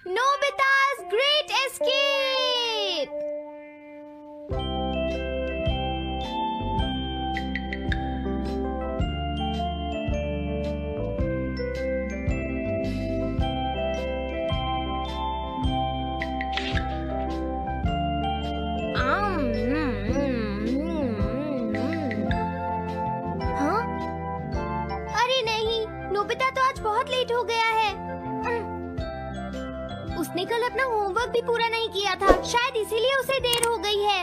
Nobita's Great Escape! हाँ? अरे नहीं, नोबिता तो आज बहुत लेट हो गया है। उसने कल अपना होमवर्क भी पूरा नहीं किया था, शायद इसीलिए उसे देर हो गई है।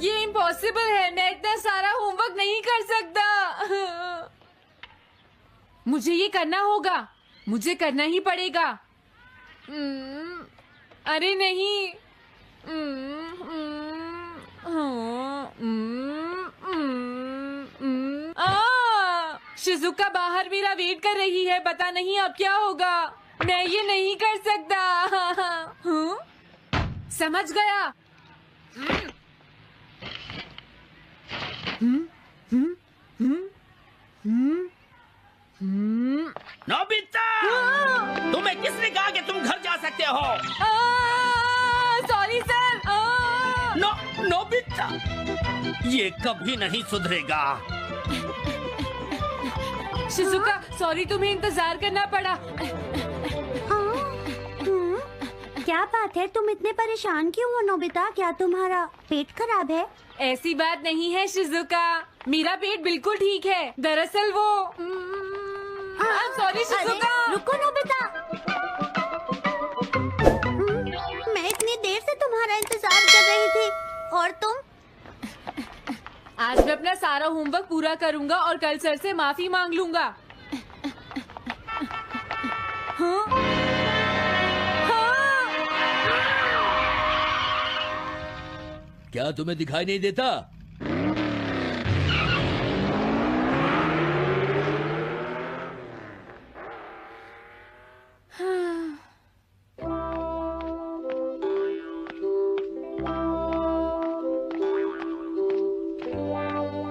ये इम्पॉसिबल है, मैं इतना सारा होमवर्क नहीं कर सकता। मुझे ये करना होगा, मुझे करना ही पड़ेगा। अरे नहीं। शिजुका बाहर मेरा वेट कर रही है, पता नहीं अब क्या होगा। मैं ये नहीं कर सकता। समझ गया। नोबिता, तुम्हें किसने कहा कि तुम घर जा सकते हो? Sorry sir. नोबिता, ये कभी नहीं सुधरेगा। शिजुका, सॉरी तुम्हें इंतजार करना पड़ा। क्या बात है, तुम इतने परेशान क्यों हो नोबिता? क्या तुम्हारा पेट खराब है? ऐसी बात नहीं है शिजुका, मेरा पेट बिल्कुल ठीक है। दरअसल वो सॉरी शिजुका। रुको नोबिता, मैं इतनी देर से तुम्हारा इंतजार कर रही थी और तुम? आज मैं अपना सारा होमवर्क पूरा करूंगा और कल सर से माफी मांग लूंगा। हाँ? हाँ? क्या तुम्हें दिखाई नहीं देता?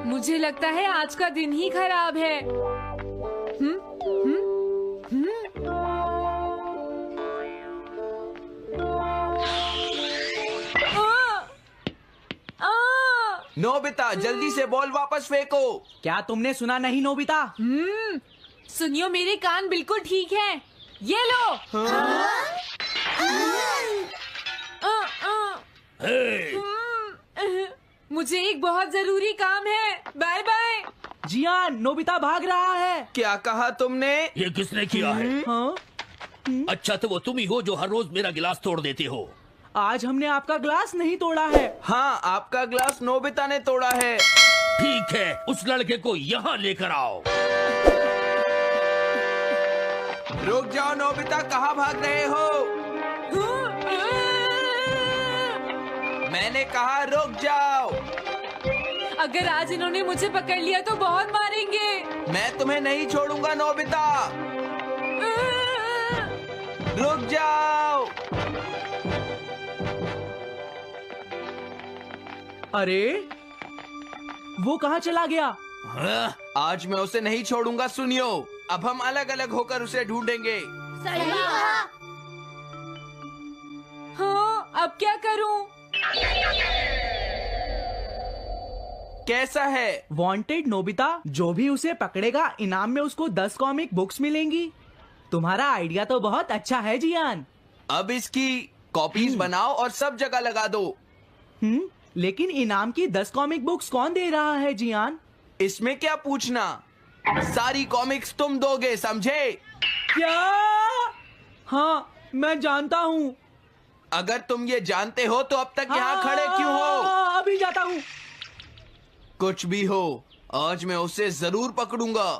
मुझे लगता है आज का दिन ही खराब है। नोबिता, जल्दी से बॉल वापस फेंको। क्या तुमने सुना नहीं नोबिता? सुनियो, मेरे कान बिल्कुल ठीक हैं। ये लो। मुझे एक बहुत जरूरी काम है। Bye bye. जियान, नोबिता भाग रहा है। क्या कहा तुमने? ये किसने किया है? हाँ? अच्छा, तो वो तुम ही हो जो हर रोज मेरा गिलास तोड़ देते हो। आज हमने आपका ग्लास नहीं तोड़ा है। हाँ, आपका ग्लास नोबिता ने तोड़ा है। ठीक है, उस लड़के को यहाँ लेकर आओ। रुक जाओ नोबिता, कहाँ भाग रहे हो? मैंने कहा रुक जाओ। अगर आज इन्होंने मुझे पकड़ लिया तो बहुत मारेंगे। मैं तुम्हें नहीं छोड़ूंगा नोबिता, रुक जाओ। अरे वो कहाँ चला गया? आज मैं उसे नहीं छोड़ूंगा। सुनियो, अब हम अलग अलग होकर उसे ढूंढेंगे। सही कहा। हाँ, अब क्या करूं? कैसा है? वांटेड नोबिता, जो भी उसे पकड़ेगा इनाम में उसको 10 कॉमिक बुक्स मिलेंगी। तुम्हारा आइडिया तो बहुत अच्छा है जियान। अब इसकी कॉपीज बनाओ और सब जगह लगा दो। लेकिन इनाम की 10 कॉमिक बुक्स कौन दे रहा है जियान? इसमें क्या पूछना, सारी कॉमिक्स तुम दोगे, समझे? क्या? हाँ, मैं जानता हूँ। अगर तुम ये जानते हो तो अब तक यहाँ खड़े क्यों हो? अभी जाता हूँ। कुछ भी हो, आज मैं उसे जरूर पकड़ूंगा।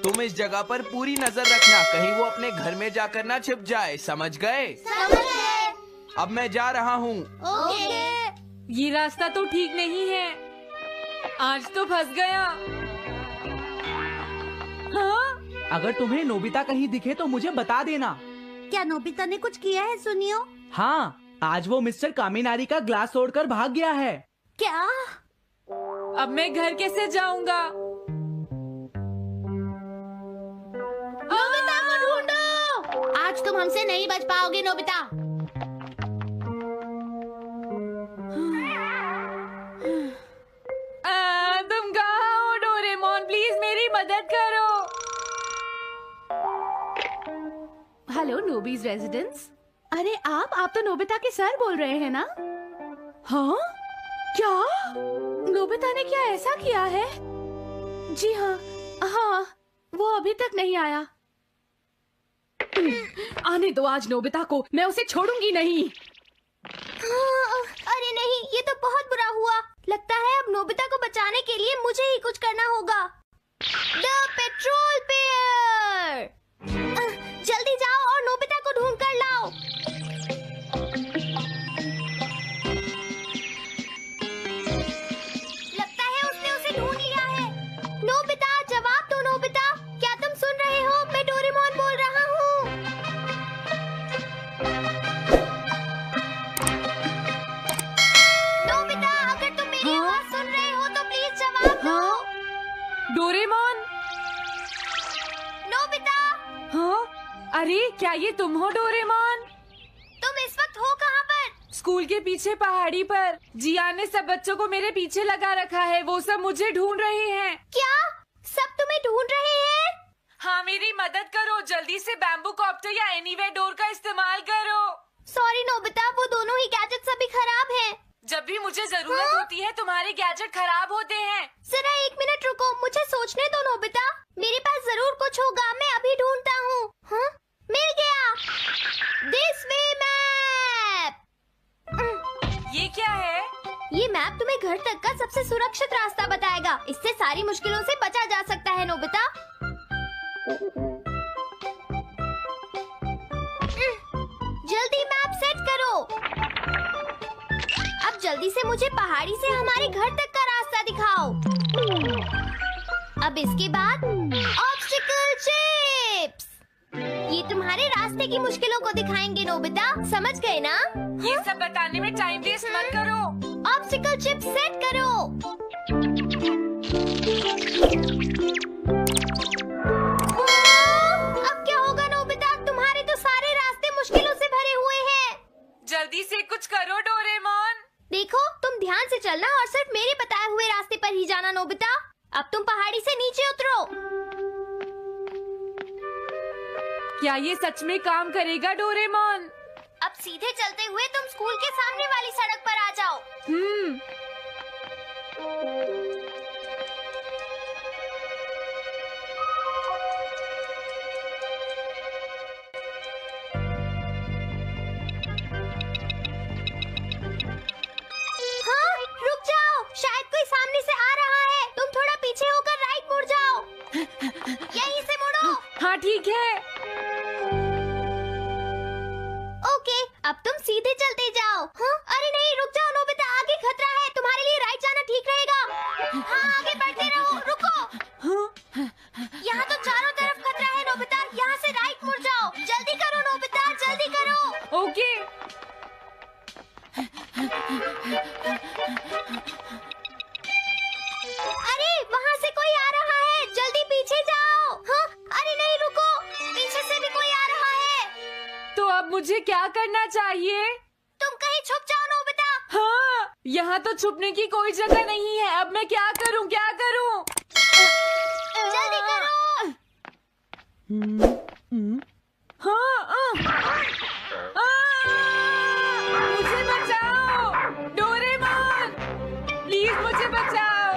तुम इस जगह पर पूरी नजर रखना, कहीं वो अपने घर में जाकर ना छिप जाए, समझ गए? समझ गए। अब मैं जा रहा हूँ। ओके। ये रास्ता तो ठीक नहीं है। आज तो फंस गया। हाँ? अगर तुम्हें नोबिता कहीं दिखे तो मुझे बता देना। क्या नोबिता ने कुछ किया है सुनियो? हाँ, आज वो मिस्टर कामिनारी का ग्लास तोड़कर भाग गया है। क्या? अब मैं घर कैसे जाऊंगा? नोबिता को ढूंढो। आज तुम हमसे नहीं बच पाओगे नोबिता। तुम कहाँ हो डोरेमोन? प्लीज मेरी मदद करो। हेलो नोबीज रेजिडेंस। अरे आप तो नोबिता के सर बोल रहे हैं ना? हाँ? क्या? नोबिता ने क्या ऐसा किया है? जी हाँ, वो अभी तक नहीं आया। आने दो आज नोबिता को, मैं उसे छोड़ूंगी नहीं। अरे नहीं, ये तो बहुत बुरा हुआ। लगता है अब नोबिता को बचाने के लिए मुझे ही कुछ करना होगा। द पेट्रोल पेयर, जल्दी जाओ और नोबिता को ढूंढ कर लाओ। लगता है उसने उसे ढूंढ लिया है। नोबिता, जवाब दो नोबिता। क्या तुम सुन रहे हो? मैं डोरेमोन बोल रहा हूँ। नोबिता, अगर तुम मेरी आवाज सुन रहे हो तो प्लीज जवाब दो। डोरेमोन? नोबिता, हाँ? अरे क्या ये तुम हो डोरेमोन? तुम इस वक्त हो कहाँ पर? स्कूल के पीछे पहाड़ी पर। जियान ने सब बच्चों को मेरे पीछे लगा रखा है। वो सब मुझे ढूंढ रहे हैं। क्या सब तुम्हें ढूंढ रहे हैं? हाँ, मेरी मदद करो। जल्दी से बैम्बू कॉप्टर या एनीवेयर डोर का इस्तेमाल करो। सॉरी नोबिता, वो दोनों ही गैजेट्स अभी खराब हैं। जब भी मुझे जरूरत होती है तुम्हारे गैजेट खराब होते हैं। जरा 1 मिनट रुको, मुझे सोचने दो नोबिता। मेरे पास जरूर कुछ होगा, मैं अभी ढूंढता हूँ। हाँ? मिल गया। This way map. ये क्या है? ये मैप तुम्हें घर तक का सबसे सुरक्षित रास्ता बताएगा। इससे सारी मुश्किलों से बचा जा सकता है नोबिता। जल्दी मैप सेट करो। अब जल्दी से मुझे पहाड़ी से हमारे घर तक का रास्ता दिखाओ। अब इसके बाद ऑब्स्टिकल चिप्स। ये तुम्हारे रास्ते की मुश्किलों को दिखाएंगे नोबिता, समझ गए ना? ये सब बताने में टाइम वेस्ट मत करो। ऑब्स्टिकल चिप्स सेट करो। अब क्या होगा नोबिता? तुम्हारे तो सारे रास्ते मुश्किलों से भरे हुए हैं। जल्दी से कुछ करो डोरेमोन। देखो, तुम ध्यान से चलना और सिर्फ मेरे बताए हुए रास्ते पर ही जाना नोबिता। अब तुम पहाड़ी से नीचे उतरो। क्या ये सच में काम करेगा डोरेमोन? अब सीधे चलते हुए तुम स्कूल के सामने वाली सड़क पर आ जाओ। हाँ, रुक जाओ, शायद कोई सामने से आ रहा है। तुम थोड़ा पीछे होकर राइट मुड़ जाओ। यहीं से मुड़ो। हाँ ठीक है। ओके, अब तुम सीधे चलते जाओ। हाँ? अरे नहीं, रुक जाओ नोबिता, आगे खतरा है। तुम्हारे लिए राइट जाना ठीक रहेगा। हाँ, आगे बढ़ते रहो। रुको, यहाँ तो चारों तरफ खतरा है नोबिता। यहाँ से राइट मुड़ जाओ। जल्दी करो नोबिता, जल्दी करो। ओके। अरे वहाँ से कोई आ रहा है, जल्दी पीछे जाओ। हाँ? अरे नहीं, रुको, पीछे से भी कोई आ रहा है। तो अब मुझे क्या करना चाहिए? तुम कहीं छुप जाओ नोबिता। हाँ, यहाँ तो छुपने की कोई जगह नहीं है। अब मैं क्या करूँ, क्या करूँ? जल्दी करो। हाँ, मुझे बचाओ डोरेमोन, प्लीज मुझे बचाओ।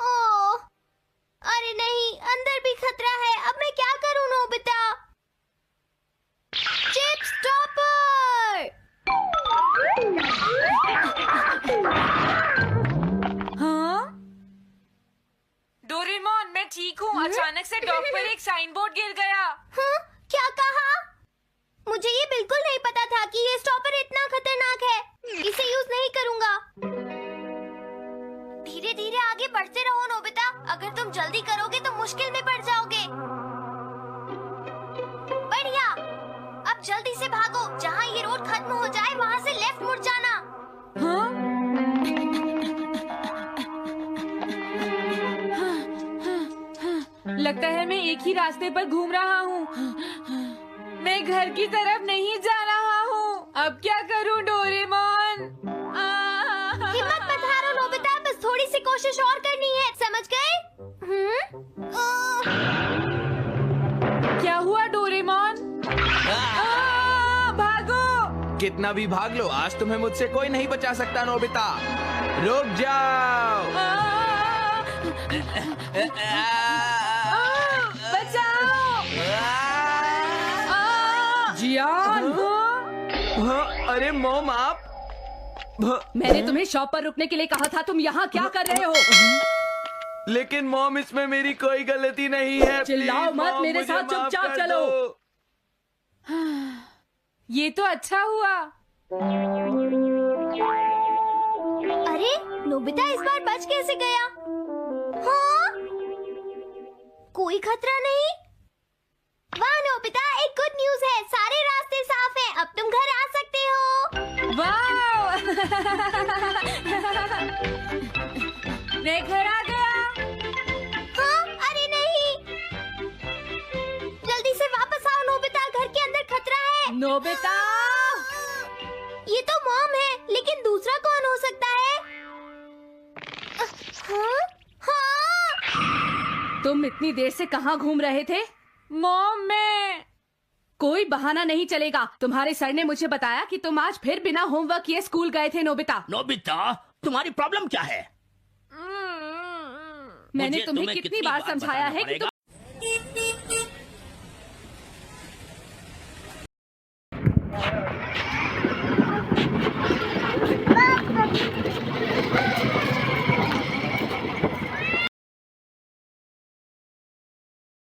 ओह, अरे नहीं, अंदर भी खतरा है। अब मैं क्या करूं नोबिता? Chip stopper. हाँ? डोरेमोन, मैं ठीक हूँ। अचानक से डॉक पर एक साइन बोर्ड गिर गया। हाँ? क्या कहा? मुझे ये बिल्कुल नहीं पता था कि ये जल्दी करोगे तो मुश्किल में पड़ जाओगे। बढ़िया, अब जल्दी से भागो। जहाँ ये रोड खत्म हो जाए वहाँ से लेफ्ट मुड़ जाना। हाँ? लगता है मैं एक ही रास्ते पर घूम रहा हूँ। मैं घर की तरफ नहीं जा रहा हूँ। अब क्या करूँ डोरेमोन? हिम्मत मत हारो नोबिता, बस थोड़ी सी कोशिश और करनी है, समझ गए? क्या हुआ डोरेमोन? भागो! कितना भी भाग लो, आज तुम्हें मुझसे कोई नहीं बचा सकता नोबिता। रुक जाओ। बचाओ! जियान! हाँ, अरे मॉम आप। मैंने तुम्हें शॉप पर रुकने के लिए कहा था, तुम यहाँ क्या कर रहे हो? लेकिन मॉम इसमें मेरी कोई गलती नहीं है। चिल्लाओ प्लीज, मत, मॉम, मेरे मुझे साथ माफ चुपचाप कर चलो। दो। ये तो अच्छा हुआ। अरे नोबिता इस बार बच कैसे गया? हाँ? कोई खतरा नहीं? वाह नोबिता, एक गुड न्यूज है, सारे रास्ते साफ हैं, अब तुम घर आ सकते हो। वाह! मैं घर आ गया। हाँ? अरे नहीं, जल्दी से वापस आओ नोबिता, घर के अंदर खतरा है। नोबिता! ये तो मॉम है, लेकिन दूसरा कौन हो सकता है? हाँ? हाँ? तुम इतनी देर से कहाँ घूम रहे थे? मॉम, मैं कोई बहाना नहीं चलेगा। तुम्हारे सर ने मुझे बताया कि तुम आज फिर बिना होमवर्क किए स्कूल गए थे नोबिता। नोबिता, तुम्हारी प्रॉब्लम क्या है? मैंने मुझे तुम्हें तुम्हें कितनी बार समझाया बताना है कि पड़ेगा?